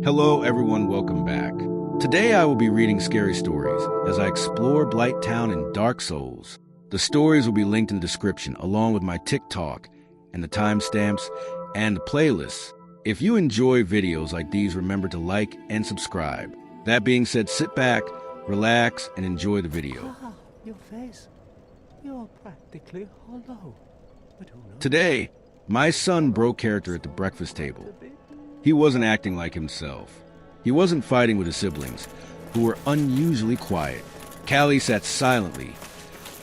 Hello everyone, welcome back. Today I will be reading scary stories as I explore Blighttown and Dark Souls. The stories will be linked in the description along with my Tik Tok and the timestamps and the playlists. If you enjoy videos like these, remember to like and subscribe. That being said, sit back, relax, and enjoy the video. Your face. You're practically hollow. But who knows? Today, my son broke character at the breakfast table. He wasn't acting like himself. He wasn't fighting with his siblings, who were unusually quiet. Callie sat silently,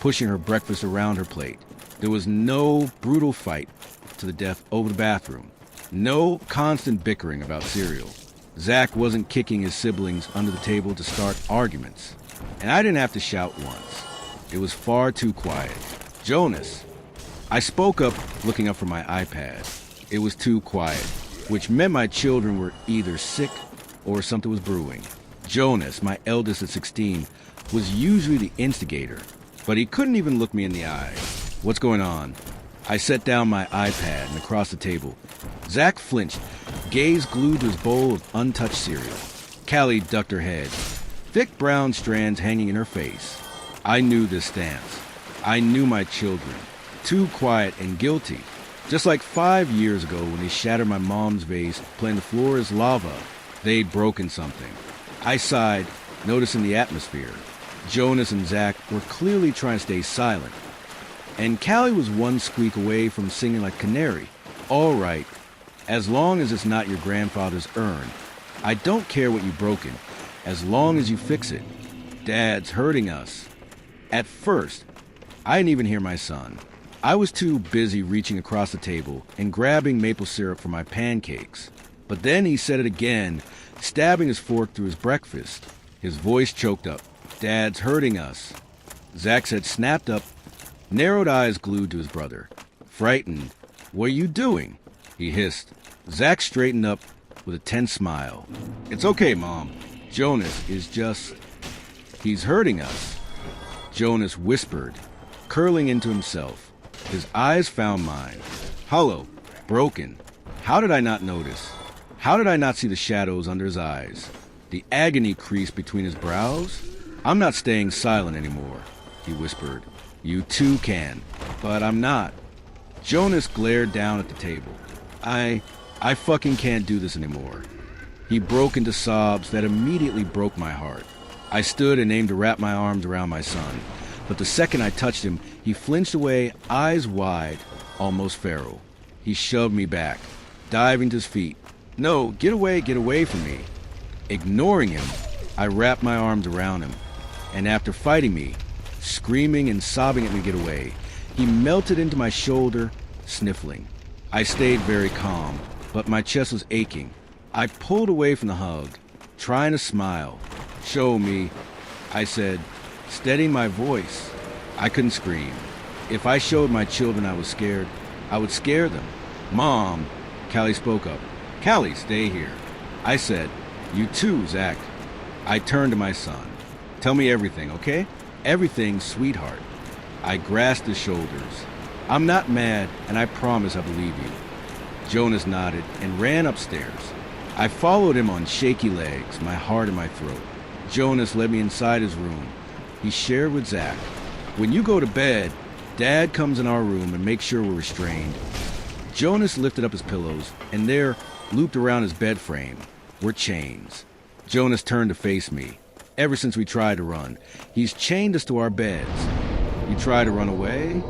pushing her breakfast around her plate. There was no brutal fight to the death over the bathroom. No constant bickering about cereal. Zach wasn't kicking his siblings under the table to start arguments. And I didn't have to shout once. It was far too quiet. Jonas. I spoke up, looking up from my iPad. It was too quiet, which meant my children were either sick or something was brewing. Jonas, my eldest at 16, was usually the instigator, but he couldn't even look me in the eye. What's going on? I set down my iPad and across the table. Zach flinched, gaze glued to his bowl of untouched cereal. Callie ducked her head, thick brown strands hanging in her face. I knew this stance. I knew my children, too quiet and guilty. Just like 5 years ago when they shattered my mom's vase, playing the floor as lava, they'd broken something. I sighed, noticing the atmosphere. Jonas and Zach were clearly trying to stay silent. And Callie was one squeak away from singing like canary. All right, as long as it's not your grandfather's urn. I don't care what you've broken, as long as you fix it. Dad's hurting us. At first, I didn't even hear my son. I was too busy reaching across the table and grabbing maple syrup for my pancakes. But then he said it again, stabbing his fork through his breakfast. His voice choked up. Dad's hurting us. Zach said, snapped up, narrowed eyes glued to his brother. Frightened. What are you doing? He hissed. Zach straightened up with a tense smile. It's okay, Mom. Jonas is just... he's hurting us. Jonas whispered, curling into himself. His eyes found mine. Hollow, broken. How did I not notice? How did I not see the shadows under his eyes? The agony crease between his brows? I'm not staying silent anymore, he whispered. You too can, but I'm not. Jonas glared down at the table. I fucking can't do this anymore. He broke into sobs that immediately broke my heart. I stood and aimed to wrap my arms around my son. But the second I touched him, he flinched away, eyes wide, almost feral. He shoved me back, diving to his feet. No, get away from me. Ignoring him, I wrapped my arms around him. And after fighting me, screaming and sobbing at me to get away, he melted into my shoulder, sniffling. I stayed very calm, but my chest was aching. I pulled away from the hug, trying to smile. Show me, I said, steadying my voice. I couldn't scream. If I showed my children I was scared, I would scare them. Mom, Callie spoke up. Callie, stay here. I said, you too, Zach. I turned to my son. Tell me everything, okay? Everything, sweetheart. I grasped his shoulders. I'm not mad, and I promise I believe you. Jonas nodded and ran upstairs. I followed him on shaky legs, my heart in my throat. Jonas led me inside his room. He shared with Zach. When you go to bed, Dad comes in our room and makes sure we're restrained. Jonas lifted up his pillows, and there, looped around his bed frame, were chains. Jonas turned to face me. Ever since we tried to run, he's chained us to our beds. You tried to run away?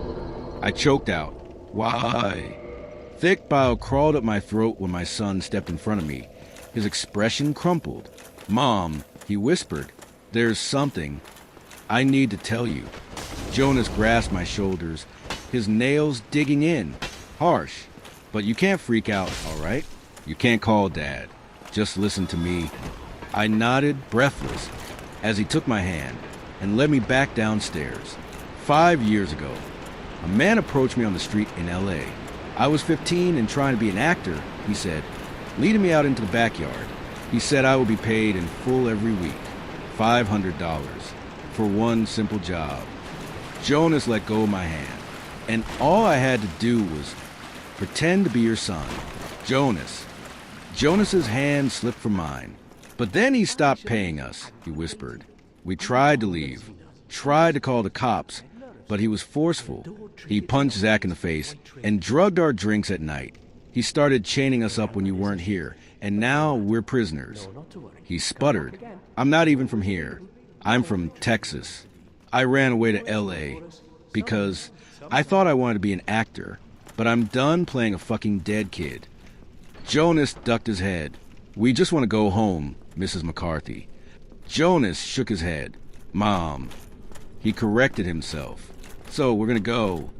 I choked out. Why? Thick bile crawled up my throat when my son stepped in front of me. His expression crumpled. Mom, he whispered, there's something I need to tell you. Jonas grasped my shoulders, his nails digging in. Harsh. But you can't freak out, all right? You can't call Dad. Just listen to me. I nodded, breathless, as he took my hand and led me back downstairs. 5 years ago, a man approached me on the street in L.A. I was 15 and trying to be an actor, he said, leading me out into the backyard. He said I would be paid in full every week, $500, for one simple job. Jonas let go of my hand, and all I had to do was pretend to be your son. Jonas. Jonas's hand slipped from mine. But then he stopped paying us, he whispered. We tried to leave, tried to call the cops, but he was forceful. He punched Zach in the face and drugged our drinks at night. He started chaining us up when you weren't here, and now we're prisoners. He sputtered. I'm not even from here. I'm from Texas. I ran away to L.A. because I thought I wanted to be an actor, but I'm done playing a fucking dead kid. Jonas ducked his head. We just want to go home, Mrs. McCarthy. Jonas shook his head. Mom. He corrected himself. So, we're gonna go.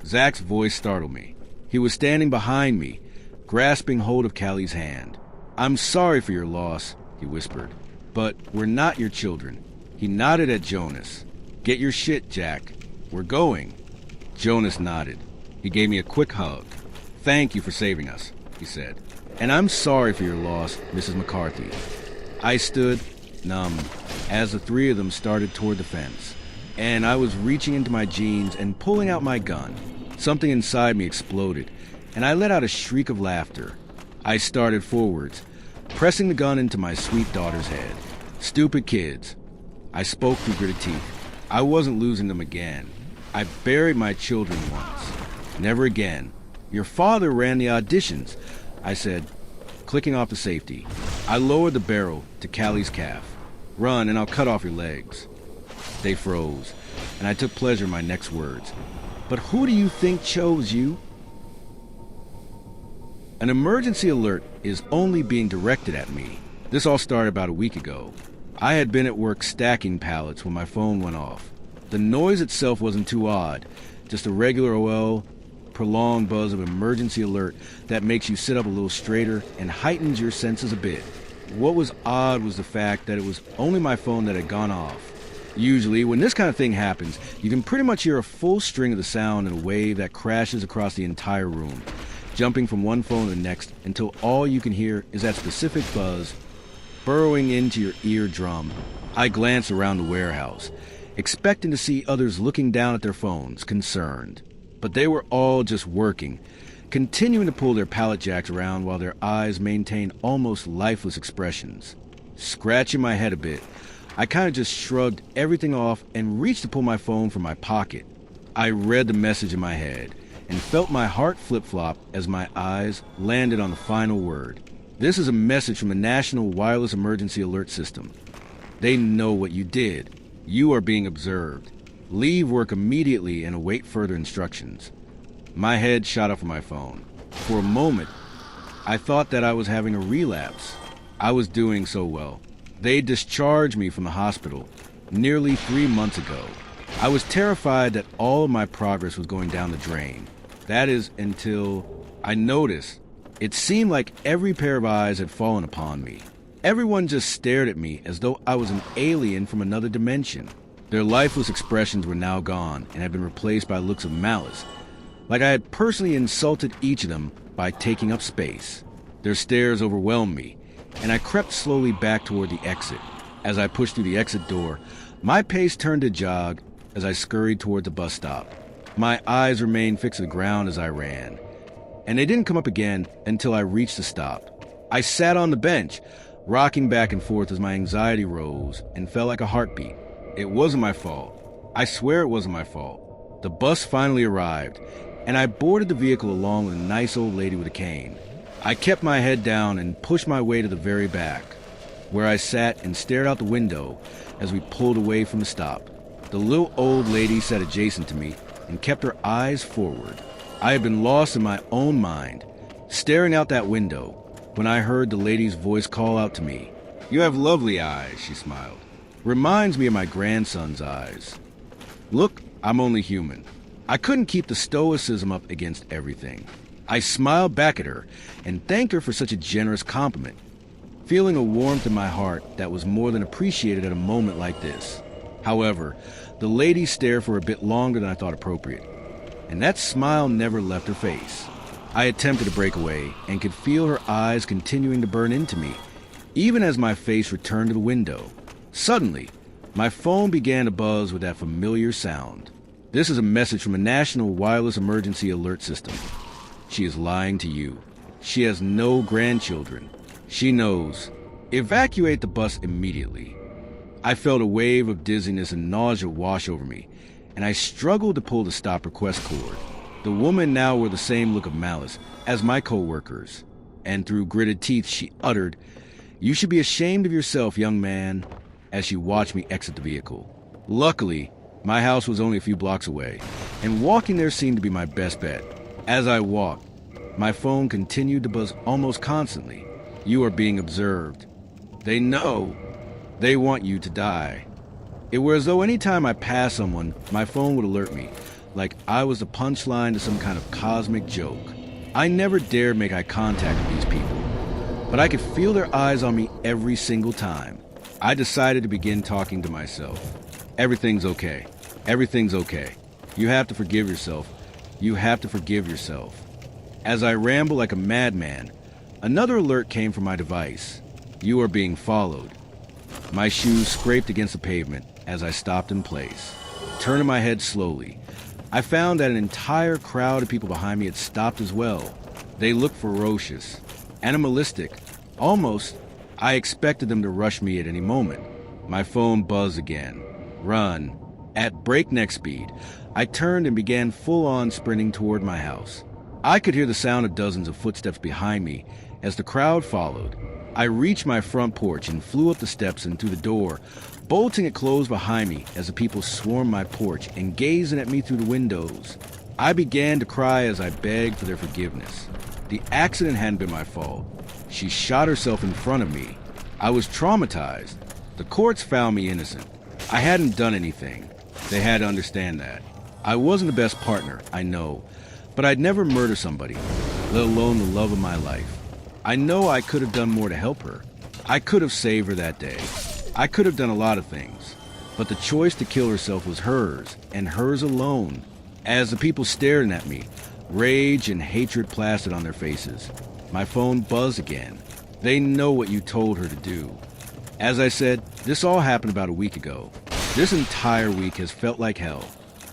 Zach's voice startled me. He was standing behind me, grasping hold of Callie's hand. I'm sorry for your loss, he whispered. But we're not your children. He nodded at Jonas. Get your shit, Jack. We're going. Jonas nodded. He gave me a quick hug. Thank you for saving us, he said. And I'm sorry for your loss, Mrs. McCarthy. I stood, numb, as the three of them started toward the fence. And I was reaching into my jeans and pulling out my gun. Something inside me exploded, and I let out a shriek of laughter. I started forwards, pressing the gun into my sweet daughter's head. Stupid kids. I spoke through gritted teeth. I wasn't losing them again. I buried my children once. Never again. Your father ran the auditions, I said, clicking off the safety. I lowered the barrel to Callie's calf. Run, and I'll cut off your legs. They froze, and I took pleasure in my next words. But who do you think chose you? An emergency alert is only being directed at me. This all started about a week ago. I had been at work stacking pallets when my phone went off. The noise itself wasn't too odd, just a regular prolonged buzz of emergency alert that makes you sit up a little straighter and heightens your senses a bit. What was odd was the fact that it was only my phone that had gone off. Usually, when this kind of thing happens, you can pretty much hear a full string of the sound in a wave that crashes across the entire room, jumping from one phone to the next until all you can hear is that specific buzz burrowing into your eardrum. I glanced around the warehouse, expecting to see others looking down at their phones, concerned. But they were all just working, continuing to pull their pallet jacks around while their eyes maintained almost lifeless expressions. Scratching my head a bit, I kind of just shrugged everything off and reached to pull my phone from my pocket. I read the message in my head and felt my heart flip-flop as my eyes landed on the final word. This is a message from the National Wireless Emergency Alert System. They know what you did. You are being observed. Leave work immediately and await further instructions. My head shot up from my phone. For a moment, I thought that I was having a relapse. I was doing so well. They discharged me from the hospital nearly 3 months ago. I was terrified that all of my progress was going down the drain. That is until I noticed it seemed like every pair of eyes had fallen upon me. Everyone just stared at me as though I was an alien from another dimension. Their lifeless expressions were now gone and had been replaced by looks of malice, like I had personally insulted each of them by taking up space. Their stares overwhelmed me, and I crept slowly back toward the exit. As I pushed through the exit door, my pace turned to jog as I scurried toward the bus stop. My eyes remained fixed to the ground as I ran, and they didn't come up again until I reached the stop. I sat on the bench, rocking back and forth as my anxiety rose and felt like a heartbeat. It wasn't my fault. I swear it wasn't my fault. The bus finally arrived, and I boarded the vehicle along with a nice old lady with a cane. I kept my head down and pushed my way to the very back, where I sat and stared out the window as we pulled away from the stop. The little old lady sat adjacent to me and kept her eyes forward. I had been lost in my own mind, staring out that window, when I heard the lady's voice call out to me. "You have lovely eyes," she smiled. "Reminds me of my grandson's eyes." Look, I'm only human. I couldn't keep the stoicism up against everything. I smiled back at her and thanked her for such a generous compliment, feeling a warmth in my heart that was more than appreciated at a moment like this. However, the lady stared for a bit longer than I thought appropriate, and that smile never left her face. I attempted to break away and could feel her eyes continuing to burn into me, even as my face returned to the window. Suddenly, my phone began to buzz with that familiar sound. This is a message from a National Wireless Emergency Alert System. She is lying to you. She has no grandchildren. She knows. Evacuate the bus immediately. I felt a wave of dizziness and nausea wash over me, and I struggled to pull the stop request cord. The woman now wore the same look of malice as my co-workers, and through gritted teeth she uttered, "You should be ashamed of yourself, young man," as she watched me exit the vehicle. Luckily, my house was only a few blocks away, and walking there seemed to be my best bet. As I walked, my phone continued to buzz almost constantly. "You are being observed. They know. They want you to die." It was as though any time I passed someone, my phone would alert me, like I was the punchline to some kind of cosmic joke. I never dared make eye contact with these people, but I could feel their eyes on me every single time. I decided to begin talking to myself. Everything's okay. Everything's okay. You have to forgive yourself. You have to forgive yourself. As I rambled like a madman, another alert came from my device. You are being followed. My shoes scraped against the pavement as I stopped in place. Turning my head slowly, I found that an entire crowd of people behind me had stopped as well. They looked ferocious, animalistic, almost. I expected them to rush me at any moment. My phone buzzed again. Run. At breakneck speed, I turned and began full-on sprinting toward my house. I could hear the sound of dozens of footsteps behind me as the crowd followed. I reached my front porch and flew up the steps and through the door, bolting it closed behind me as the people swarmed my porch and gazing at me through the windows. I began to cry as I begged for their forgiveness. The accident hadn't been my fault. She shot herself in front of me. I was traumatized. The courts found me innocent. I hadn't done anything. They had to understand that. I wasn't the best partner, I know, but I'd never murder somebody, let alone the love of my life. I know I could have done more to help her. I could have saved her that day. I could have done a lot of things, but the choice to kill herself was hers, and hers alone. As the people stared at me, rage and hatred plastered on their faces. My phone buzzed again. They know what you told her to do. As I said, this all happened about a week ago. This entire week has felt like hell.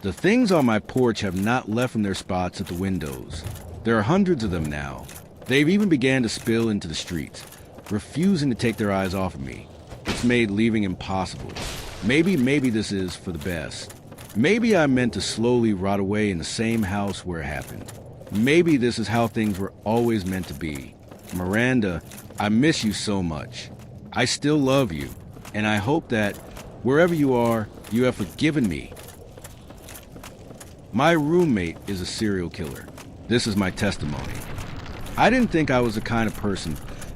The things on my porch have not left from their spots at the windows. There are hundreds of them now. They've even began to spill into the streets, refusing to take their eyes off of me. It's made leaving impossible. Maybe this is for the best. Maybe I'm meant to slowly rot away in the same house where it happened. Maybe this is how things were always meant to be. Miranda, I miss you so much. I still love you, and I hope that, wherever you are, you have forgiven me. My roommate is a serial killer. This is my testimony. I didn't think I was the kind of person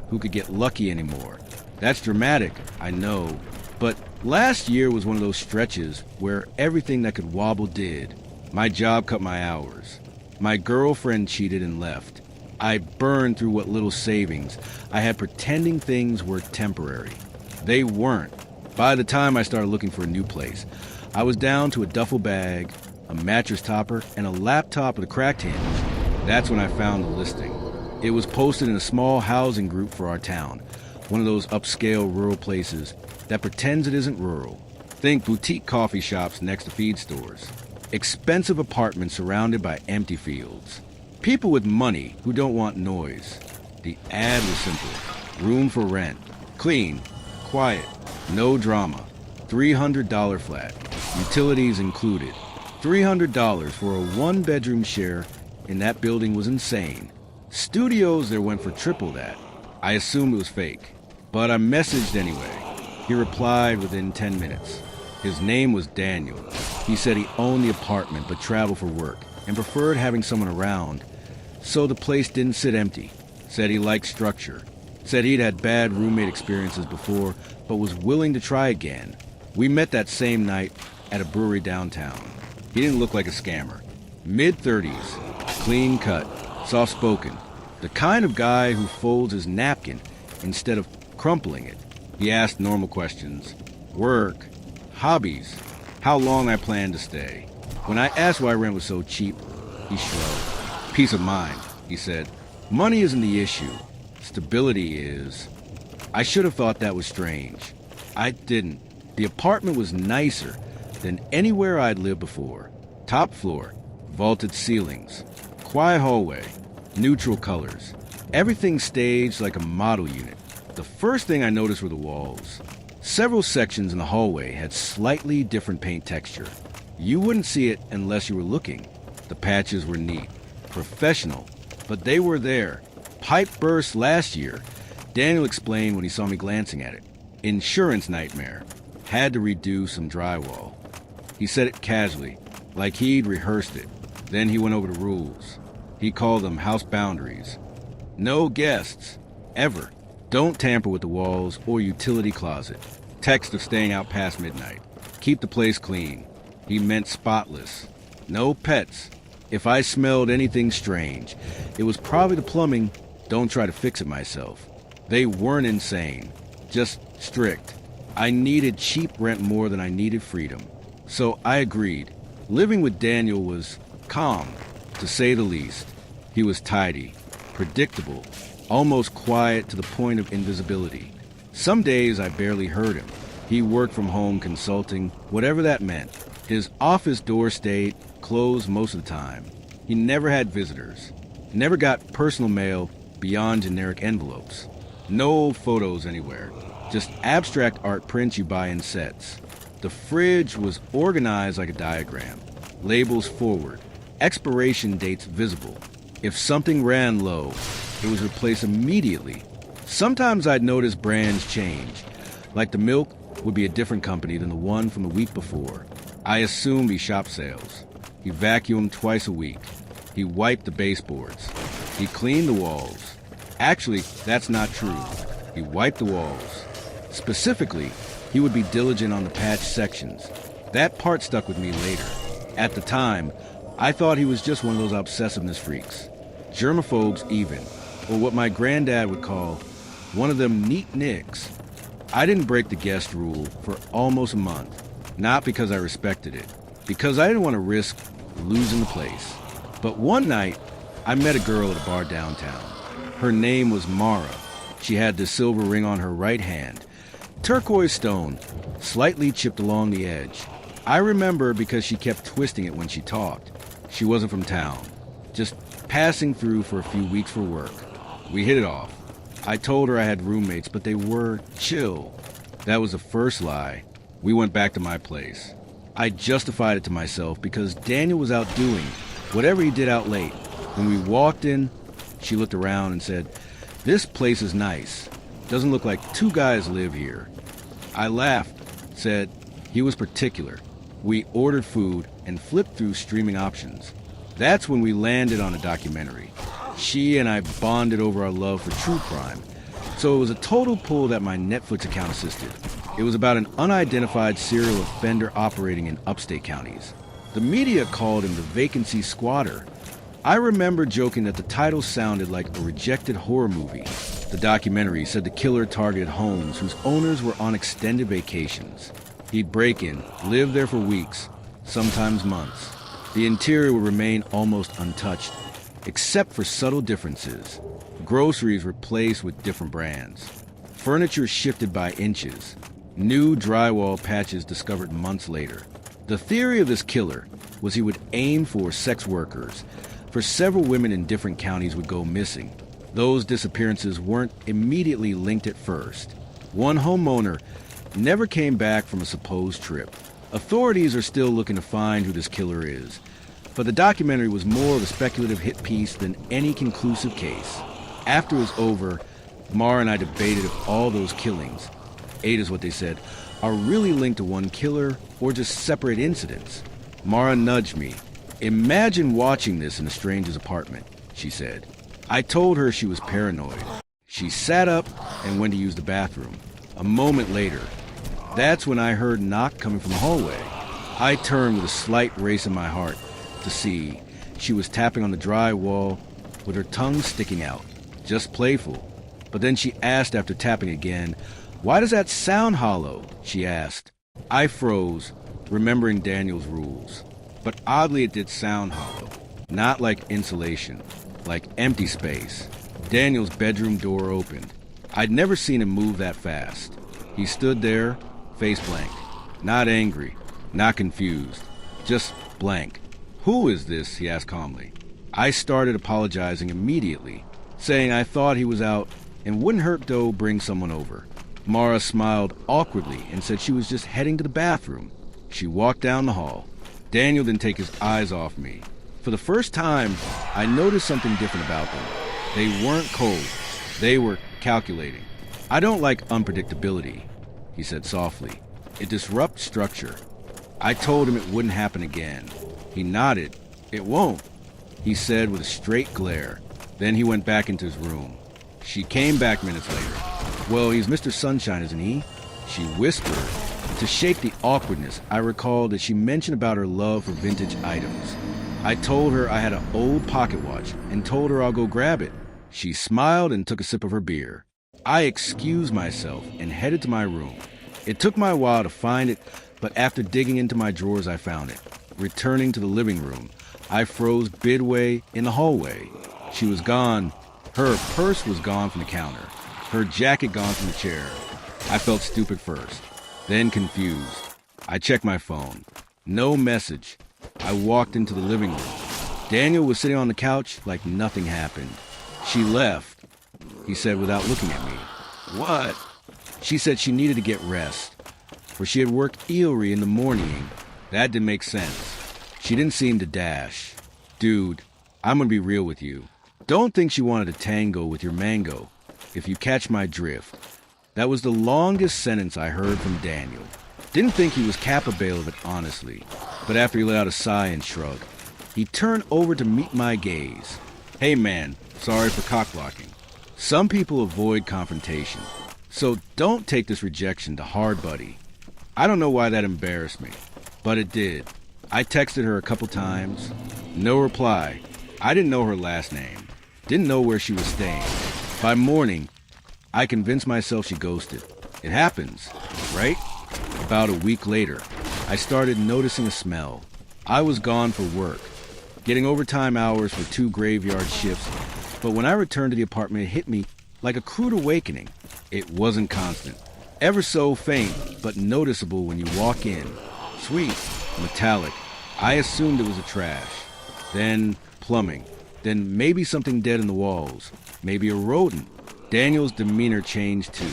who could get lucky anymore. That's dramatic, I know, but last year was one of those stretches where everything that could wobble did. My job cut my hours. My girlfriend cheated and left. I burned through what little savings I had pretending things were temporary. They weren't. By the time I started looking for a new place, I was down to a duffel bag, a mattress topper, and a laptop with a cracked hinge. That's when I found the listing. It was posted in a small housing group for our town, one of those upscale rural places that pretends it isn't rural. Think boutique coffee shops next to feed stores. Expensive apartments surrounded by empty fields. People with money who don't want noise. The ad was simple. Room for rent. Clean. Quiet. No drama. $300 flat. Utilities included. $300 for a one-bedroom share in that building was insane. Studios there went for triple that. I assumed it was fake, but I messaged anyway. He replied within 10 minutes. His name was Daniel. He said he owned the apartment but traveled for work and preferred having someone around, so the place didn't sit empty. Said he liked structure. Said he'd had bad roommate experiences before, but was willing to try again. We met that same night at a brewery downtown. He didn't look like a scammer. Mid-30s, clean cut, soft-spoken. The kind of guy who folds his napkin instead of crumpling it. He asked normal questions. Work, hobbies, how long I planned to stay. When I asked why rent was so cheap, he shrugged. Peace of mind, he said. Money isn't the issue. Stability is. I should have thought that was strange. I didn't. The apartment was nicer than anywhere I'd lived before. Top floor, vaulted ceilings, quiet hallway, neutral colors. Everything staged like a model unit. The first thing I noticed were the walls. Several sections in the hallway had slightly different paint texture. You wouldn't see it unless you were looking. The patches were neat, professional, but they were there. Pipe burst last year, Daniel explained when he saw me glancing at it. Insurance nightmare. Had to redo some drywall. He said it casually, like he'd rehearsed it. Then he went over the rules. He called them house boundaries. No guests. Ever. Don't tamper with the walls or utility closet. Text of staying out past midnight. Keep the place clean. He meant spotless. No pets. If I smelled anything strange, it was probably the plumbing. Don't try to fix it myself. They weren't insane. Just strict. I needed cheap rent more than I needed freedom. So I agreed. Living with Daniel was calm, to say the least. He was tidy, predictable, almost quiet to the point of invisibility. Some days I barely heard him. He worked from home consulting, whatever that meant. His office door stayed closed most of the time. He never had visitors. Never got personal mail beyond generic envelopes. No old photos anywhere. Just abstract art prints you buy in sets. The fridge was organized like a diagram. Labels forward. Expiration dates visible. If something ran low, it was replaced immediately. Sometimes I'd notice brands change. Like the milk would be a different company than the one from the week before. I assumed he shopped sales. He vacuumed twice a week. He wiped the baseboards. He cleaned the walls. Actually, that's not true. He wiped the walls. Specifically, he would be diligent on the patch sections. That part stuck with me later. At the time, I thought he was just one of those obsessiveness freaks. Germaphobes even, or what my granddad would call one of them neat nicks. I didn't break the guest rule for almost a month. Not because I respected it, because I didn't want to risk losing the place. But one night, I met a girl at a bar downtown. Her name was Mara. She had the silver ring on her right hand. Turquoise stone, slightly chipped along the edge. I remember because she kept twisting it when she talked. She wasn't from town, just passing through for a few weeks for work. We hit it off. I told her I had roommates, but they were chill. That was the first lie. We went back to my place. I justified it to myself because Daniel was out doing whatever he did out late. When we walked in, she looked around and said, "This place is nice. Doesn't look like two guys live here." I laughed, said he was particular. We ordered food and flipped through streaming options. That's when we landed on a documentary. She and I bonded over our love for true crime. So it was a total pull that my Netflix account assisted. It was about an unidentified serial offender operating in upstate counties. The media called him the vacancy squatter. I remember joking that the title sounded like a rejected horror movie. The documentary said the killer targeted homes whose owners were on extended vacations. He'd break in, live there for weeks, sometimes months. The interior would remain almost untouched, except for subtle differences. Groceries were placed with different brands. Furniture shifted by inches. New drywall patches discovered months later. The theory of this killer was he would aim for sex workers. For several women in different counties would go missing. Those disappearances weren't immediately linked at first. One homeowner never came back from a supposed trip. Authorities are still looking to find who this killer is. But the documentary was more of a speculative hit piece than any conclusive case. After it was over, Mara and I debated if all those killings, 8 is what they said, are really linked to one killer or just separate incidents. Mara nudged me. "Imagine watching this in a stranger's apartment," she said. I told her she was paranoid. She sat up and went to use the bathroom. A moment later, that's when I heard a knock coming from the hallway. I turned with a slight race in my heart to see she was tapping on the drywall with her tongue sticking out, just playful. But then she asked after tapping again, "Why does that sound hollow?" she asked. I froze, remembering Daniel's rules. But oddly it did sound hollow, not like insulation, like empty space. Daniel's bedroom door opened. I'd never seen him move that fast. He stood there, face blank. Not angry, not confused, just blank. "Who is this?" he asked calmly. I started apologizing immediately. saying I thought he was out and wouldn't hurt to bring someone over. Mara smiled awkwardly and said she was just heading to the bathroom. She walked down the hall. Daniel didn't take his eyes off me. For the first time, I noticed something different about them. They weren't cold. They were calculating. I don't like unpredictability, he said softly. It disrupts structure. I told him it wouldn't happen again. He nodded. It won't, he said with a straight glare. Then he went back into his room. She came back minutes later. Well, he's Mr. Sunshine, isn't he? She whispered. To shake the awkwardness, I recalled that she mentioned about her love for vintage items. I told her I had an old pocket watch and told her I'll go grab it. She smiled and took a sip of her beer. I excused myself and headed to my room. It took me a while to find it, but after digging into my drawers, I found it. Returning to the living room, I froze midway in the hallway. She was gone. Her purse was gone from the counter. Her jacket gone from the chair. I felt stupid first, then confused. I checked my phone. No message. I walked into the living room. Daniel was sitting on the couch like nothing happened. She left, he said without looking at me. What? She said she needed to get rest, for she had worked early in the morning. That didn't make sense. She didn't seem to dash. Dude, I'm gonna be real with you. Don't think she wanted to tango with your mango, if you catch my drift. That was the longest sentence I heard from Daniel. Didn't think he was capable of it, honestly. But after he let out a sigh and shrug, he turned over to meet my gaze. Hey man, sorry for cock-blocking. Some people avoid confrontation, so don't take this rejection to hard, buddy. I don't know why that embarrassed me, but it did. I texted her a couple times. No reply. I didn't know her last name. Didn't know where she was staying. By morning, I convinced myself she ghosted. It happens, right? About a week later, I started noticing a smell. I was gone for work, getting overtime hours for 2 graveyard shifts, but when I returned to the apartment, it hit me like a crude awakening. It wasn't constant, ever so faint, but noticeable when you walk in. Sweet, metallic. I assumed it was a trash. Then plumbing. Then maybe something dead in the walls. Maybe a rodent. Daniel's demeanor changed too.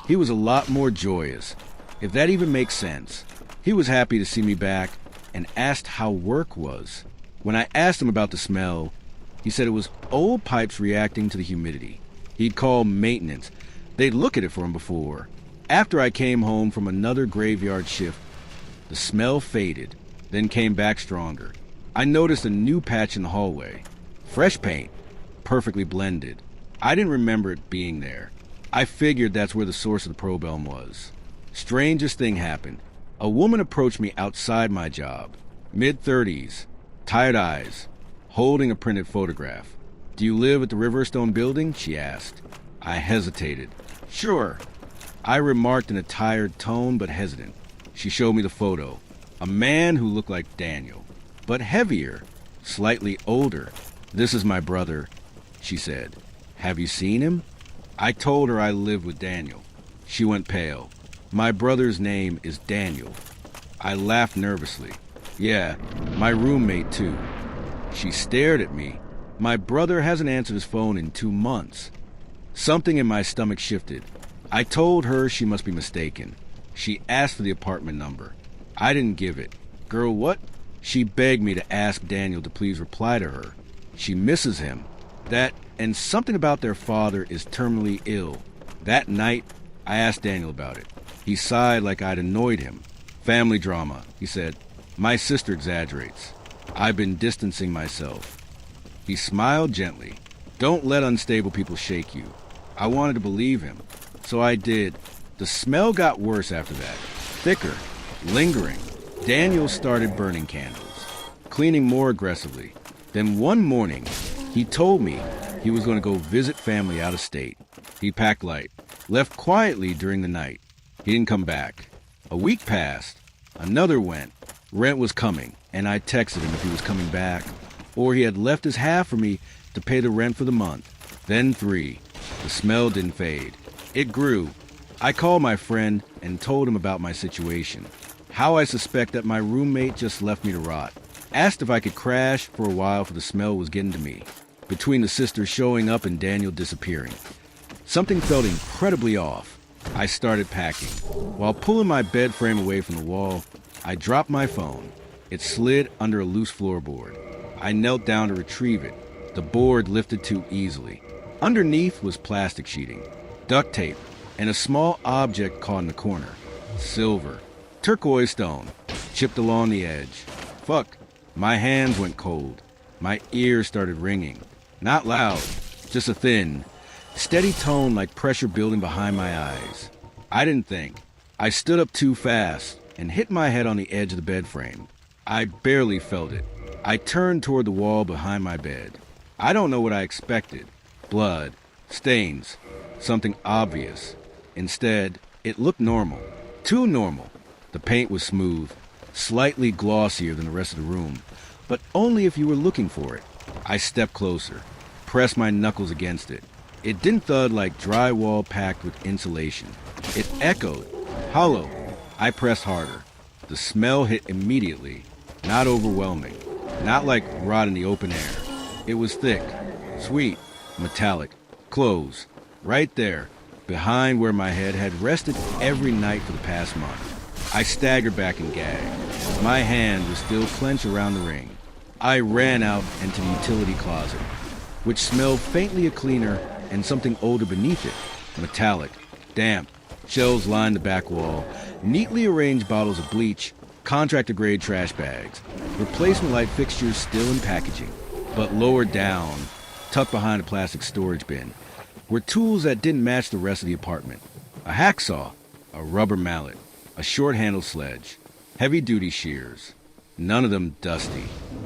He was a lot more joyous, if that even makes sense. He was happy to see me back and asked how work was. When I asked him about the smell, he said it was old pipes reacting to the humidity. He'd call maintenance. They'd look at it for him before. After I came home from another graveyard shift, the smell faded, then came back stronger. I noticed a new patch in the hallway. Fresh paint, perfectly blended. I didn't remember it being there. I figured that's where the source of the problem was. Strangest thing happened. A woman approached me outside my job. Mid-30s, tired eyes, holding a printed photograph. Do you live at the Riverstone building? She asked. I hesitated. Sure. I remarked in a tired tone but hesitant. She showed me the photo. A man who looked like Daniel, but heavier, slightly older. This is my brother, she said. Have you seen him? I told her I lived with Daniel. She went pale. My brother's name is Daniel. I laughed nervously. Yeah, my roommate too. She stared at me. My brother hasn't answered his phone in 2 months. Something in my stomach shifted. I told her she must be mistaken. She asked for the apartment number. I didn't give it. Girl, what? She begged me to ask Daniel to please reply to her. She misses him. That and something about their father is terminally ill. That night, I asked Daniel about it. He sighed like I'd annoyed him. Family drama, he said. My sister exaggerates. I've been distancing myself. He smiled gently. Don't let unstable people shake you. I wanted to believe him, so I did. The smell got worse after that. Thicker, lingering. Daniel started burning candles, cleaning more aggressively. Then one morning, he told me he was going to go visit family out of state. He packed light, left quietly during the night. He didn't come back. A week passed. Another went. Rent was coming, and I texted him if he was coming back, or he had left his half for me to pay the rent for the month. Then 3. The smell didn't fade. It grew. I called my friend and told him about my situation. How I suspect that my roommate just left me to rot. Asked if I could crash for a while for the smell was getting to me. between the sister showing up and Daniel disappearing. Something felt incredibly off. I started packing. While pulling my bed frame away from the wall, I dropped my phone. It slid under a loose floorboard. I knelt down to retrieve it. The board lifted too easily. Underneath was plastic sheeting, duct tape, and a small object caught in the corner. Silver. Turquoise stone. Chipped along the edge. Fuck. My hands went cold. My ears started ringing. Not loud, just a thin, steady tone like pressure building behind my eyes. I didn't think. I stood up too fast and hit my head on the edge of the bed frame. I barely felt it. I turned toward the wall behind my bed. I don't know what I expected. Blood, stains, something obvious. Instead, it looked normal. Too normal. The paint was smooth, slightly glossier than the rest of the room, but only if you were looking for it. I stepped closer, pressed my knuckles against it. It didn't thud like drywall packed with insulation. It echoed, hollow. I pressed harder. The smell hit immediately, not overwhelming, not like rot in the open air. It was thick, sweet, metallic, close, right there, behind where my head had rested every night for the past month. I staggered back and gagged. My hand was still clenched around the ring. I ran out into the utility closet, which smelled faintly of cleaner and something older beneath it. Metallic, damp, shelves lined the back wall, neatly arranged bottles of bleach, contractor-grade trash bags, replacement light fixtures still in packaging. But lower down, tucked behind a plastic storage bin, were tools that didn't match the rest of the apartment. A hacksaw, a rubber mallet, a short-handled sledge, heavy-duty shears. None of them dusty,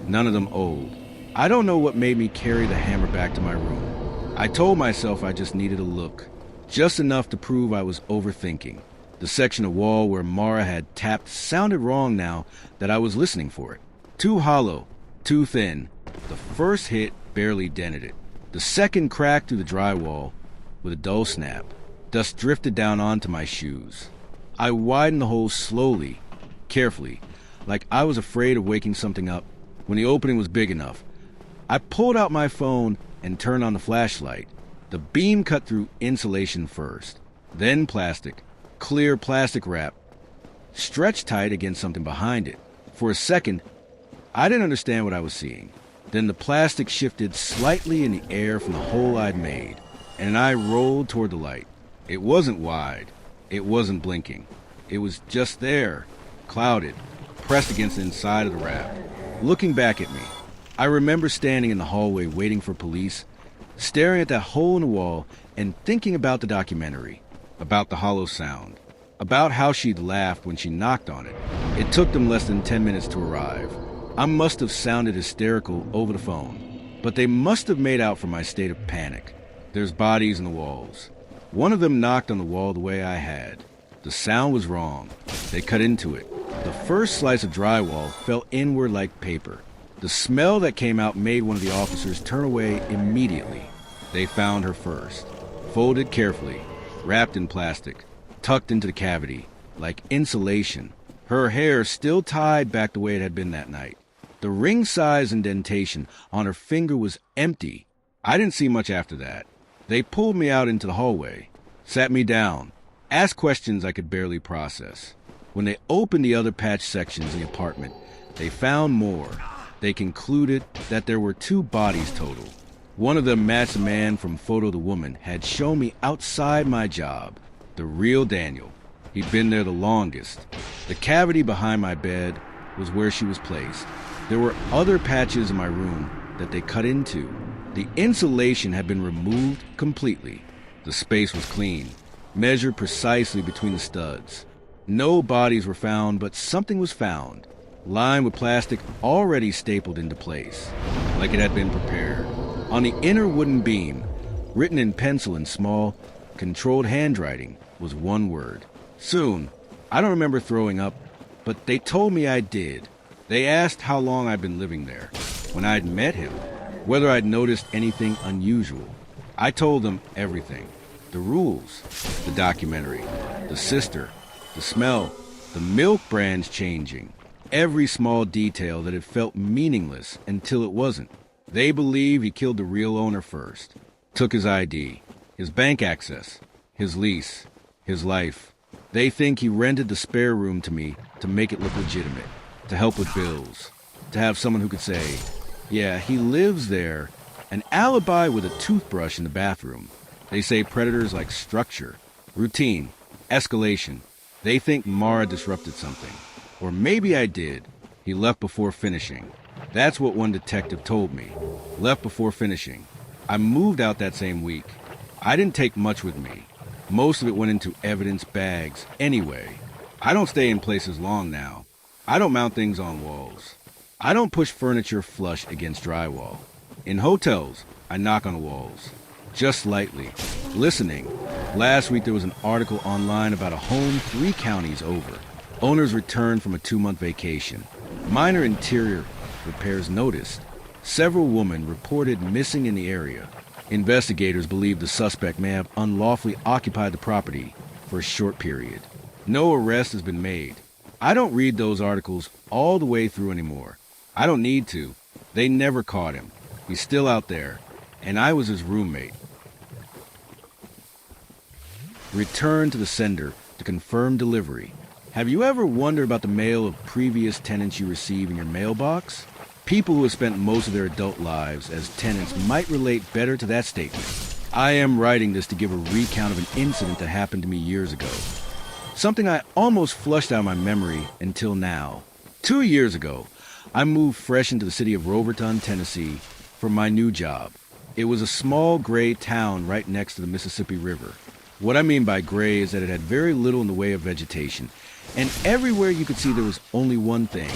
none of them old. I don't know what made me carry the hammer back to my room. I told myself I just needed a look, just enough to prove I was overthinking. The section of wall where Mara had tapped sounded wrong now that I was listening for it. Too hollow, too thin. The first hit barely dented it. The second cracked through the drywall with a dull snap. Dust drifted down onto my shoes. I widened the hole slowly, carefully, like I was afraid of waking something up. When the opening was big enough, I pulled out my phone and turned on the flashlight. The beam cut through insulation first, then plastic, clear plastic wrap, stretched tight against something behind it. For a second, I didn't understand what I was seeing. Then the plastic shifted slightly in the air from the hole I'd made, and I rolled toward the light. It wasn't wide. It wasn't blinking. It was just there, clouded, pressed against the inside of the wrap. Looking back at me, I remember standing in the hallway waiting for police, staring at that hole in the wall and thinking about the documentary, about the hollow sound, about how she'd laughed when she knocked on it. It took them less than 10 minutes to arrive. I must have sounded hysterical over the phone, but they must have made out for my state of panic. There's bodies in the walls. One of them knocked on the wall the way I had. The sound was wrong. They cut into it. The first slice of drywall fell inward like paper. The smell that came out made one of the officers turn away immediately. They found her first, folded carefully, wrapped in plastic, tucked into the cavity, like insulation. Her hair still tied back the way it had been that night. The ring-size indentation on her finger was empty. I didn't see much after that. They pulled me out into the hallway, sat me down, asked questions I could barely process. When they opened the other patch sections in the apartment, they found more. They concluded that there were 2 bodies total. One of them matched the man from Photo the Woman had shown me outside my job, the real Daniel. He'd been there the longest. The cavity behind my bed was where she was placed. There were other patches in my room that they cut into. The insulation had been removed completely. The space was clean, measured precisely between the studs. No bodies were found, but something was found, lined with plastic already stapled into place, like it had been prepared. On the inner wooden beam, written in pencil in small, controlled handwriting, was one word. Soon. I don't remember throwing up, but they told me I did. They asked how long I'd been living there, when I'd met him, whether I'd noticed anything unusual. I told them everything. The rules, the documentary, the sister, the smell, the milk brands changing, every small detail that had felt meaningless until it wasn't. They believe he killed the real owner first, took his ID, his bank access, his lease, his life. They think he rented the spare room to me to make it look legitimate, to help with bills, to have someone who could say, yeah, he lives there, an alibi with a toothbrush in the bathroom. They say predators like structure, routine, escalation. They think Mara disrupted something. Or maybe I did. He left before finishing. That's what one detective told me. Left before finishing. I moved out that same week. I didn't take much with me. Most of it went into evidence bags anyway. I don't stay in places long now. I don't mount things on walls. I don't push furniture flush against drywall. In hotels, I knock on the walls. Just lightly. Listening. Last week there was an article online about a home 3 counties over. Owners returned from a 2-month vacation. Minor interior repairs noticed. Several women reported missing in the area. Investigators believe the suspect may have unlawfully occupied the property for a short period. No arrest has been made. I don't read those articles all the way through anymore. I don't need to. They never caught him. He's still out there, and I was his roommate. Return to the sender to confirm delivery. Have you ever wondered about the mail of previous tenants you receive in your mailbox? People who have spent most of their adult lives as tenants might relate better to that statement. I am writing this to give a recount of an incident that happened to me years ago. Something I almost flushed out of my memory until now. 2 years ago, I moved fresh into the city of Roverton, Tennessee, for my new job. It was a small gray town right next to the Mississippi River. What I mean by gray is that it had very little in the way of vegetation, and everywhere you could see there was only one thing: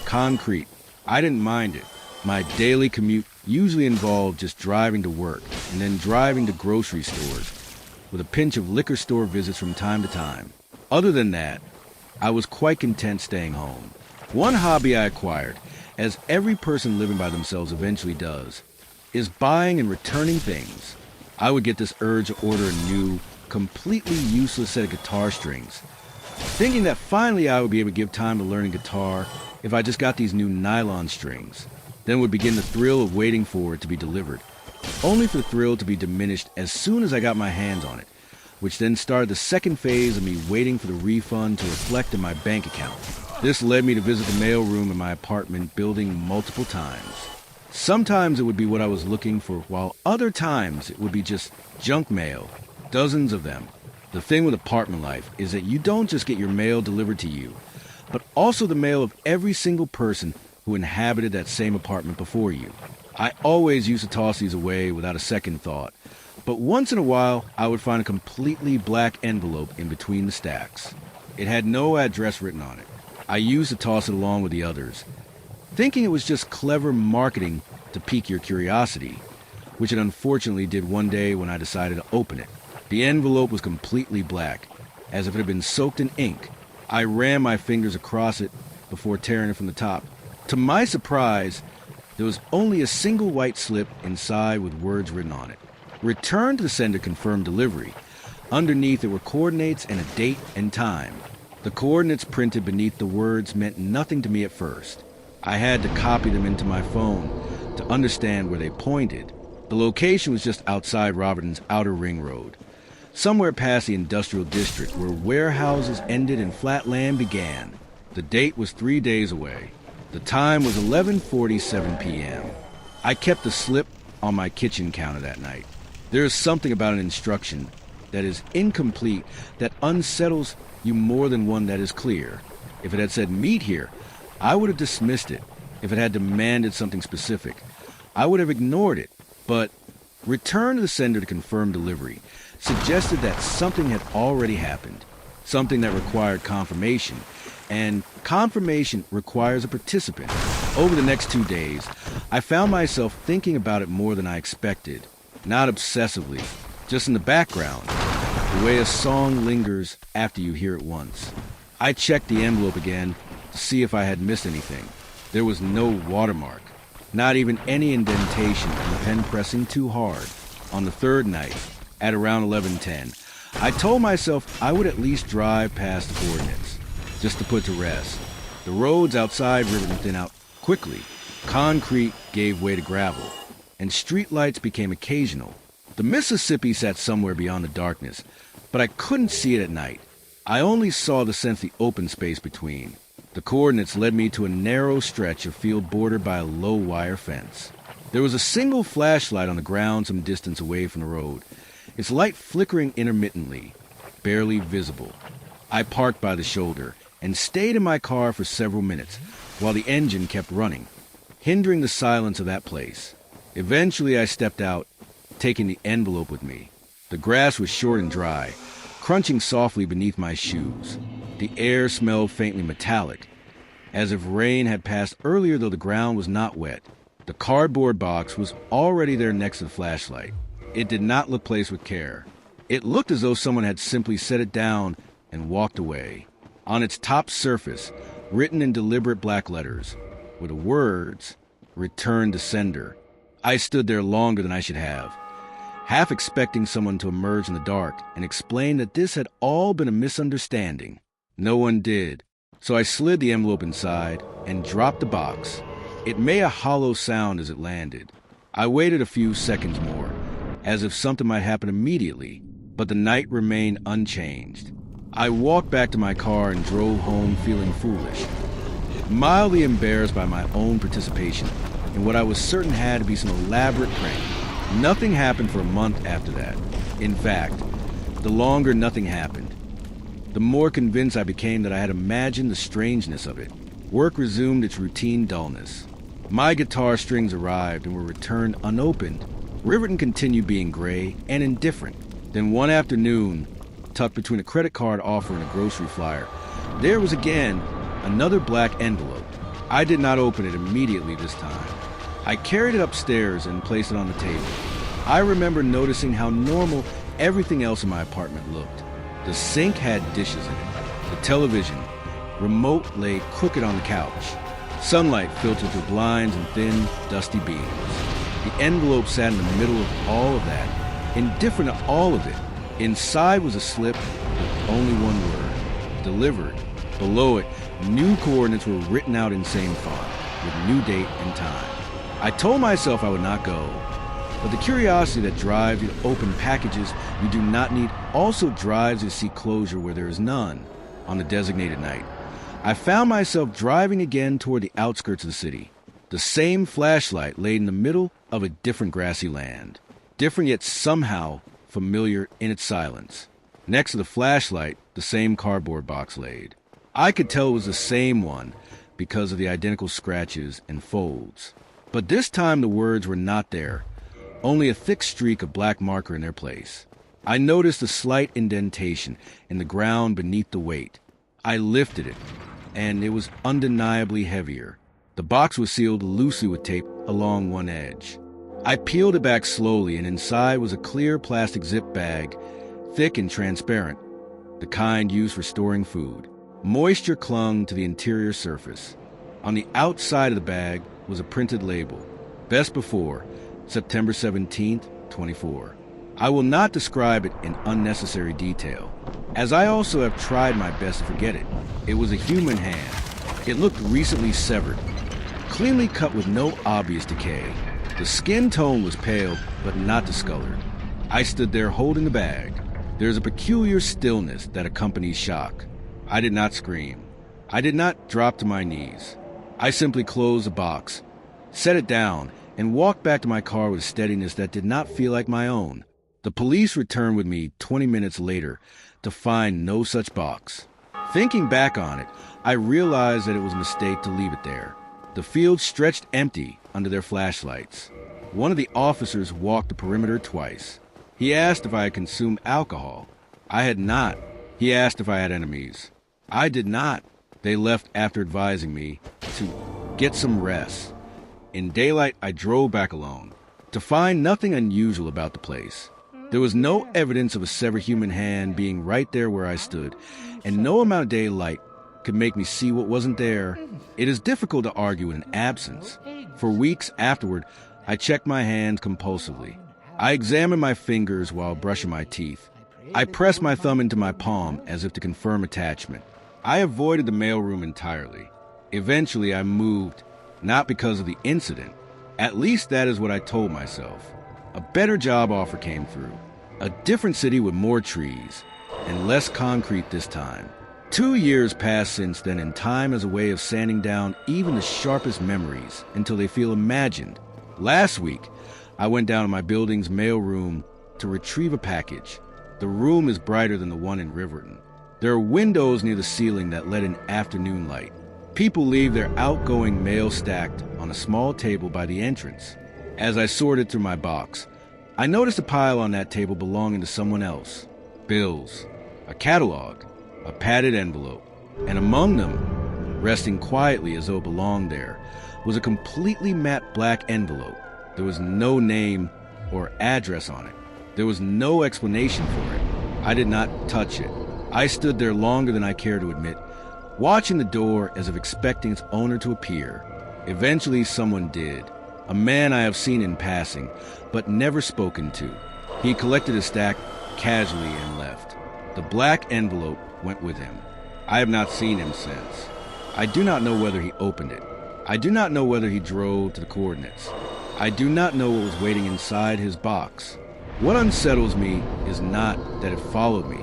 concrete. I didn't mind it. My daily commute usually involved just driving to work and then driving to grocery stores, with a pinch of liquor store visits from time to time. Other than that, I was quite content staying home. One hobby I acquired, as every person living by themselves eventually does, is buying and returning things. I would get this urge to order a new, completely useless set of guitar strings, thinking that finally I would be able to give time to learning guitar if I just got these new nylon strings. Then would begin the thrill of waiting for it to be delivered, only for the thrill to be diminished as soon as I got my hands on it, which then started the second phase of me waiting for the refund to reflect in my bank account. This led me to visit the mail room in my apartment building multiple times. Sometimes it would be what I was looking for, while other times it would be just junk mail, dozens of them. The thing with apartment life is that you don't just get your mail delivered to you, but also the mail of every single person who inhabited that same apartment before you. I always used to toss these away without a second thought, but once in a while I would find a completely black envelope in between the stacks. It had no address written on it. I used to toss it along with the others, thinking it was just clever marketing to pique your curiosity, which it unfortunately did one day when I decided to open it. The envelope was completely black, as if it had been soaked in ink. I ran my fingers across it before tearing it from the top. To my surprise, there was only a single white slip inside with words written on it. Return to the sender, confirmed delivery. Underneath there were coordinates and a date and time. The coordinates printed beneath the words meant nothing to me at first. I had to copy them into my phone to understand where they pointed. The location was just outside Robertson's outer ring road, somewhere past the industrial district where warehouses ended and flat land began. The date was 3 days away. The time was 11:47 p.m. I kept the slip on my kitchen counter that night. There is something about an instruction that is incomplete that unsettles you more than one that is clear. If it had said meet here, I would have dismissed it. If it had demanded something specific, I would have ignored it. But return to the sender to confirm delivery suggested that something had already happened, something that required confirmation, and confirmation requires a participant. Over the next 2 days, I found myself thinking about it more than I expected, not obsessively, just in the background, the way a song lingers after you hear it once. I checked the envelope again to see if I had missed anything. There was no watermark, not even any indentation from the pen pressing too hard. On the third night, at around 11:10, I told myself I would at least drive past the coordinates, just to put to rest. The roads outside Riverton thinned out quickly. Concrete gave way to gravel. and streetlights became occasional. The Mississippi sat somewhere beyond the darkness, but I couldn't see it at night. I only saw the sense of the open space between. The coordinates led me to a narrow stretch of field bordered by a low wire fence. There was a single flashlight on the ground some distance away from the road, its light flickering intermittently, barely visible. I parked by the shoulder and stayed in my car for several minutes while the engine kept running, hindering the silence of that place. Eventually I stepped out, taking the envelope with me. The grass was short and dry, crunching softly beneath my shoes. The air smelled faintly metallic, as if rain had passed earlier, though the ground was not wet. The cardboard box was already there next to the flashlight. It did not look placed with care. It looked as though someone had simply set it down and walked away. On its top surface, written in deliberate black letters, were the words, "Return to sender." I stood there longer than I should have, half expecting someone to emerge in the dark and explain that this had all been a misunderstanding. No one did, so I slid the envelope inside and dropped the box. It made a hollow sound as it landed. I waited a few seconds more, as if something might happen immediately, but the night remained unchanged. I walked back to my car and drove home feeling foolish, mildly embarrassed by my own participation in what I was certain had to be some elaborate prank. Nothing happened for a month after that. In fact, the longer nothing happened, the more convinced I became that I had imagined the strangeness of it. Work resumed its routine dullness. My guitar strings arrived and were returned unopened. Riverton continued being gray and indifferent. Then one afternoon, tucked between a credit card offer and a grocery flyer, there was again another black envelope. I did not open it immediately this time. I carried it upstairs and placed it on the table. I remember noticing how normal everything else in my apartment looked. The sink had dishes in it. The television remote lay crooked on the couch. Sunlight filtered through blinds and thin, dusty beams. The envelope sat in the middle of all of that, indifferent to all of it. Inside was a slip with only one word, "Delivered." Below it, new coordinates were written out in same font, with new date and time. I told myself I would not go, but the curiosity that drives you to open packages you do not need also drives you to seek closure where there is none. On the designated night, I found myself driving again toward the outskirts of the city. The same flashlight laid in the middle of a different grassy land, different yet somehow familiar in its silence. Next to the flashlight, the same cardboard box laid. I could tell it was the same one because of the identical scratches and folds. But this time the words were not there, only a thick streak of black marker in their place. I noticed a slight indentation in the ground beneath the weight. I lifted it, and it was undeniably heavier. The box was sealed loosely with tape along one edge. I peeled it back slowly, and inside was a clear plastic zip bag, thick and transparent, the kind used for storing food. Moisture clung to the interior surface. On the outside of the bag was a printed label, "Best before, September 17th, 24. I will not describe it in unnecessary detail, as I also have tried my best to forget it. It was a human hand. It looked recently severed, cleanly cut with no obvious decay. The skin tone was pale, but not discolored. I stood there holding the bag. There is a peculiar stillness that accompanies shock. I did not scream. I did not drop to my knees. I simply closed the box, set it down, and walked back to my car with a steadiness that did not feel like my own. The police returned with me 20 minutes later to find no such box. Thinking back on it, I realized that it was a mistake to leave it there. The field stretched empty under their flashlights. One of the officers walked the perimeter twice. He asked if I had consumed alcohol. I had not. He asked if I had enemies. I did not. They left after advising me to get some rest. In daylight, I drove back alone, to find nothing unusual about the place. There was no evidence of a severed human hand being right there where I stood, and no amount of daylight could make me see what wasn't there. It is difficult to argue with an absence. For weeks afterward, I checked my hands compulsively. I examined my fingers while brushing my teeth. I pressed my thumb into my palm as if to confirm attachment. I avoided the mailroom entirely. Eventually, I moved, not because of the incident. At least that is what I told myself. A better job offer came through. A different city with more trees, and less concrete this time. 2 years passed since then, and time is a way of sanding down even the sharpest memories until they feel imagined. Last week, I went down to my building's mail room to retrieve a package. The room is brighter than the one in Riverton. There are windows near the ceiling that let in afternoon light. People leave their outgoing mail stacked on a small table by the entrance. As I sorted through my box, I noticed a pile on that table belonging to someone else. Bills, a catalog, a padded envelope, and among them, resting quietly as though it belonged there, was a completely matte black envelope. There was no name or address on it. There was no explanation for it. I did not touch it. I stood there longer than I care to admit, watching the door as if expecting its owner to appear. Eventually, someone did. A man I have seen in passing, but never spoken to. He collected his stack casually and left. The black envelope went with him. I have not seen him since. I do not know whether he opened it. I do not know whether he drove to the coordinates. I do not know what was waiting inside his box. What unsettles me is not that it followed me.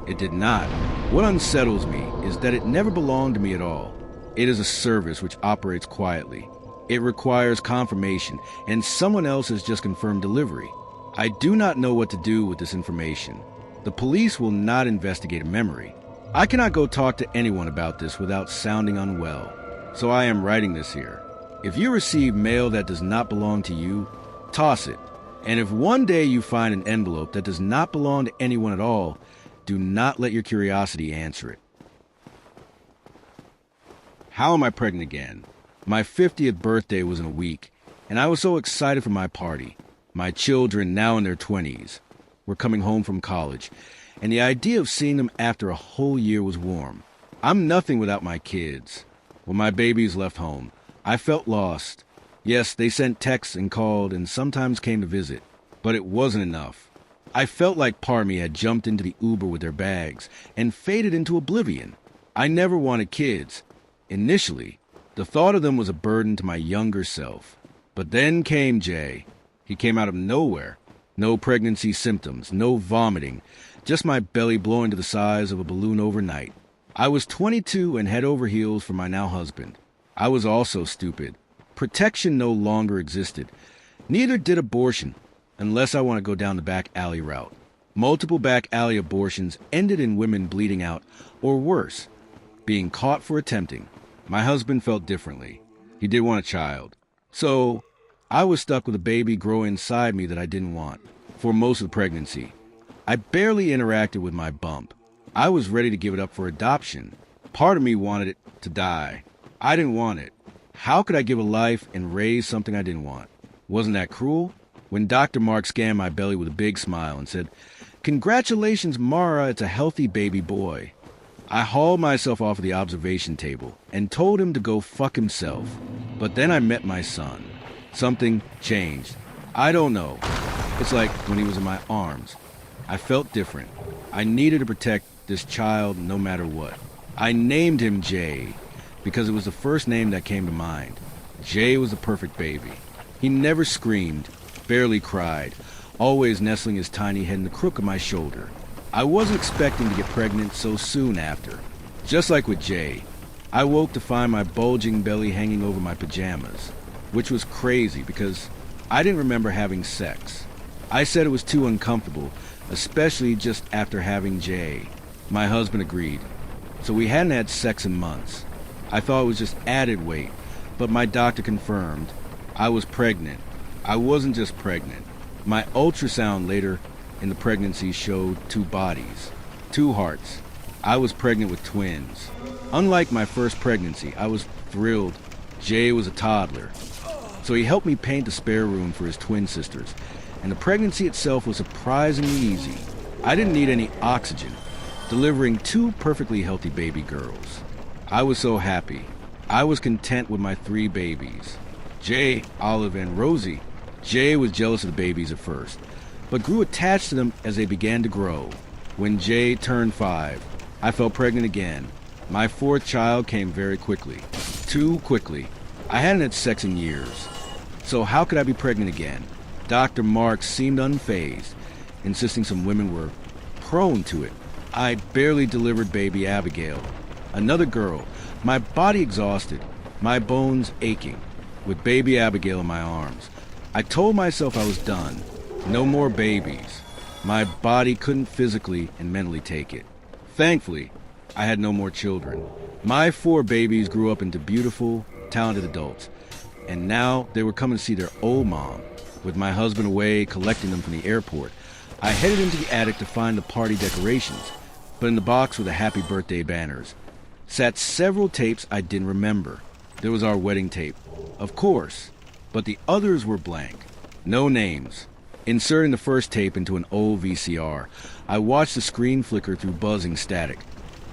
It did not. What unsettles me is that it never belonged to me at all. It is a service which operates quietly. It requires confirmation, and someone else has just confirmed delivery. I do not know what to do with this information. The police will not investigate a memory. I cannot go talk to anyone about this without sounding unwell, so I am writing this here. If you receive mail that does not belong to you, toss it. And if one day you find an envelope that does not belong to anyone at all, do not let your curiosity answer it. How am I pregnant again? My 50th birthday was in a week, and I was so excited for my party. My children, now in their 20s, were coming home from college, and the idea of seeing them after a whole year was warm. I'm nothing without my kids. When my babies left home, I felt lost. Yes, they sent texts and called and sometimes came to visit, but it wasn't enough. I felt like part of me had jumped into the Uber with their bags and faded into oblivion. I never wanted kids. Initially, the thought of them was a burden to my younger self. But then came Jay. He came out of nowhere. No pregnancy symptoms, no vomiting, just my belly blowing to the size of a balloon overnight. I was 22 and head over heels for my now husband. I was also stupid. Protection no longer existed. Neither did abortion, unless I want to go down the back alley route. Multiple back alley abortions ended in women bleeding out, or worse, being caught for attempting. My husband felt differently. He did want a child. So, I was stuck with a baby growing inside me that I didn't want. For most of the pregnancy, I barely interacted with my bump. I was ready to give it up for adoption. Part of me wanted it to die. I didn't want it. How could I give a life and raise something I didn't want? Wasn't that cruel? When Dr. Mark scanned my belly with a big smile and said, "Congratulations, Mara, it's a healthy baby boy," I hauled myself off of the observation table and told him to go fuck himself. But then I met my son. Something changed. I don't know. It's like when he was in my arms. I felt different. I needed to protect this child no matter what. I named him Jay because it was the first name that came to mind. Jay was the perfect baby. He never screamed, barely cried, always nestling his tiny head in the crook of my shoulder. I wasn't expecting to get pregnant so soon after. Just like with Jay, I woke to find my bulging belly hanging over my pajamas, which was crazy because I didn't remember having sex. I said it was too uncomfortable, especially just after having Jay. My husband agreed. So we hadn't had sex in months. I thought it was just added weight, but my doctor confirmed I was pregnant. I wasn't just pregnant. My ultrasound later in the pregnancy showed 2 bodies, 2 hearts. I was pregnant with twins. Unlike my first pregnancy, I was thrilled. Jay was a toddler. So he helped me paint the spare room for his twin sisters, and the pregnancy itself was surprisingly easy. I didn't need any oxygen, delivering 2 perfectly healthy baby girls. I was so happy. I was content with my 3 babies. Jay, Olive, and Rosie. Jay was jealous of the babies at first, but grew attached to them as they began to grow. When Jay turned 5, I felt pregnant again. My 4th child came very quickly. Too quickly. I hadn't had sex in years. So how could I be pregnant again? Dr. Marks seemed unfazed, insisting some women were prone to it. I barely delivered baby Abigail. Another girl, my body exhausted, my bones aching, with baby Abigail in my arms. I told myself I was done. No more babies. My body couldn't physically and mentally take it. Thankfully, I had no more children. My 4 babies grew up into beautiful, talented adults, and now they were coming to see their old mom. With my husband away collecting them from the airport, I headed into the attic to find the party decorations, but in the box were the happy birthday banners. Sat several tapes I didn't remember. There was our wedding tape, of course, but the others were blank. No names. Inserting the first tape into an old VCR, I watched the screen flicker through buzzing static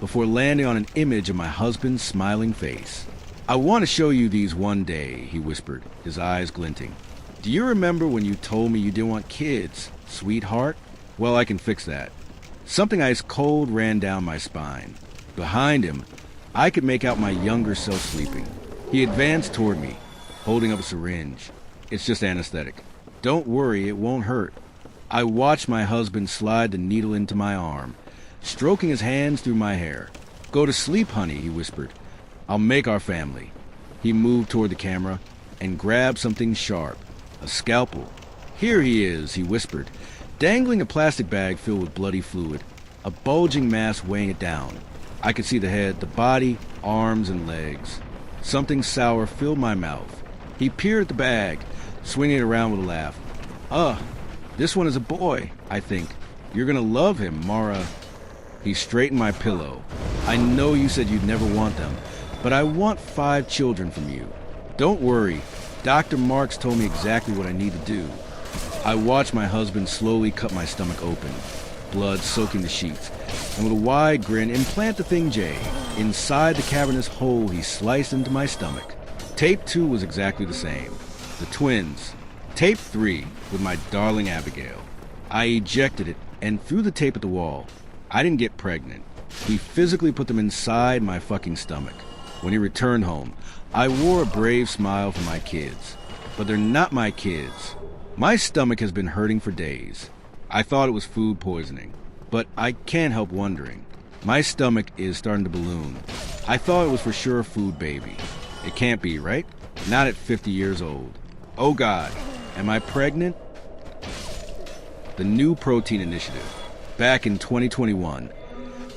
before landing on an image of my husband's smiling face. "I want to show you these one day," he whispered, his eyes glinting. "Do you remember when you told me you didn't want kids, sweetheart? Well, I can fix that." Something ice cold ran down my spine. Behind him, I could make out my younger self sleeping. He advanced toward me, holding up a syringe. "It's just anesthetic. Don't worry, it won't hurt." I watched my husband slide the needle into my arm, stroking his hands through my hair. "Go to sleep, honey," he whispered. "I'll make our family." He moved toward the camera and grabbed something sharp, a scalpel. "Here he is," he whispered, dangling a plastic bag filled with bloody fluid, a bulging mass weighing it down. I could see the head, the body, arms, and legs. Something sour filled my mouth. He peered at the bag, swinging it around with a laugh. This one is a boy, I think. You're gonna love him, Mara." He straightened my pillow. "I know you said you'd never want them, but I want 5 children from you. Don't worry, Dr. Marks told me exactly what I need to do." I watched my husband slowly cut my stomach open, blood soaking the sheets, and with a wide grin implant the thing J inside the cavernous hole he sliced into my stomach. Tape 2 was exactly the same. The twins. Tape 3 with my darling Abigail. I ejected it and threw the tape at the wall. I didn't get pregnant. He physically put them inside my fucking stomach. When he returned home, I wore a brave smile for my kids. But they're not my kids. My stomach has been hurting for days. I thought it was food poisoning, but I can't help wondering. My stomach is starting to balloon. I thought it was for sure a food baby. It can't be, right? Not at 50 years old. Oh God, am I pregnant? The New Protein Initiative. Back in 2021,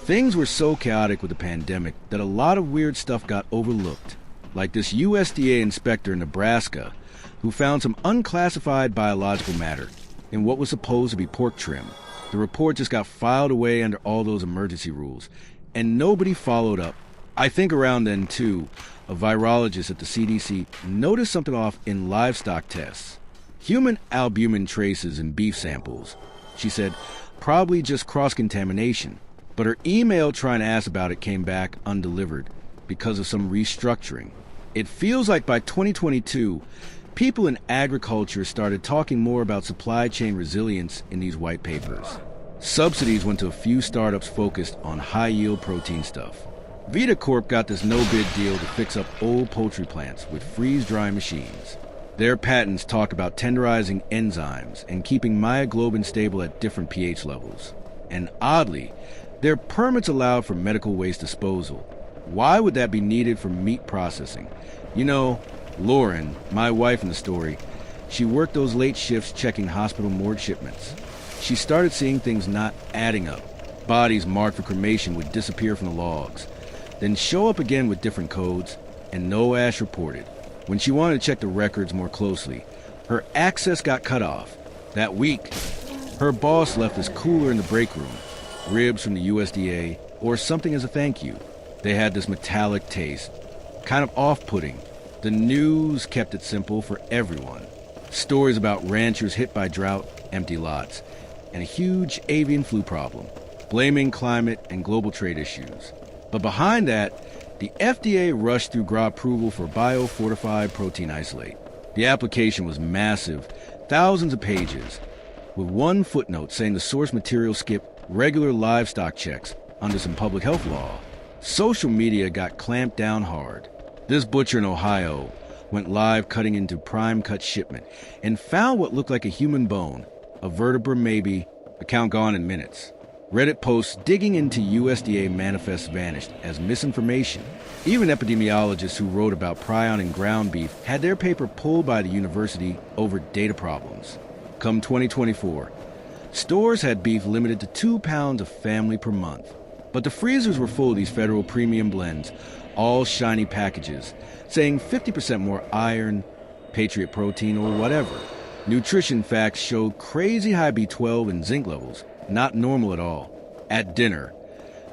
things were so chaotic with the pandemic that a lot of weird stuff got overlooked. Like this USDA inspector in Nebraska who found some unclassified biological matter in what was supposed to be pork trim. The report just got filed away under all those emergency rules, and nobody followed up. I think around then, too, a virologist at the CDC noticed something off in livestock tests. Human albumin traces in beef samples. She said, probably just cross-contamination. But her email trying to ask about it came back undelivered because of some restructuring. It feels like by 2022, people in agriculture started talking more about supply chain resilience in these white papers. Subsidies went to a few startups focused on high-yield protein stuff. Vita Corp got this no-bid deal to fix up old poultry plants with freeze-drying machines. Their patents talk about tenderizing enzymes and keeping myoglobin stable at different pH levels. And oddly, their permits allowed for medical waste disposal. Why would that be needed for meat processing? You know, Lauren, my wife in the story, she worked those late shifts checking hospital morgue shipments. She started seeing things not adding up. Bodies marked for cremation would disappear from the logs, then show up again with different codes, and no ash reported. When she wanted to check the records more closely, her access got cut off. That week, her boss left this cooler in the break room, ribs from the USDA, or something as a thank you. They had this metallic taste, kind of off-putting. The news kept it simple for everyone. Stories about ranchers hit by drought, empty lots, and a huge avian flu problem, blaming climate and global trade issues. But behind that, the FDA rushed through GRA approval for biofortified protein isolate. The application was massive, thousands of pages, with one footnote saying the source material skipped regular livestock checks under some public health law. Social media got clamped down hard. This butcher in Ohio, went live cutting into prime cut shipment and found what looked like a human bone, a vertebra maybe, account gone in minutes. Reddit posts digging into USDA manifest vanished as misinformation. Even epidemiologists who wrote about prion and ground beef had their paper pulled by the university over data problems. Come 2024, stores had beef limited to 2 pounds of family per month. But the freezers were full of these federal premium blends, all shiny packages, saying 50% more iron, Patriot protein, or whatever. Nutrition facts showed crazy high B12 and zinc levels, not normal at all. At dinner,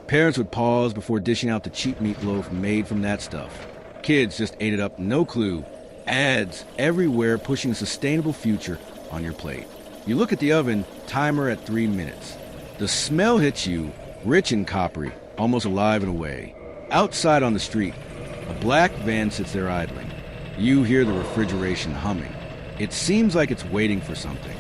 parents would pause before dishing out the cheap meatloaf made from that stuff. Kids just ate it up, no clue. Ads everywhere pushing a sustainable future on your plate. You look at the oven, timer at 3 minutes. The smell hits you, rich and coppery, almost alive in a way. Outside on the street, a black van sits there idling. You hear the refrigeration humming. It seems like it's waiting for something.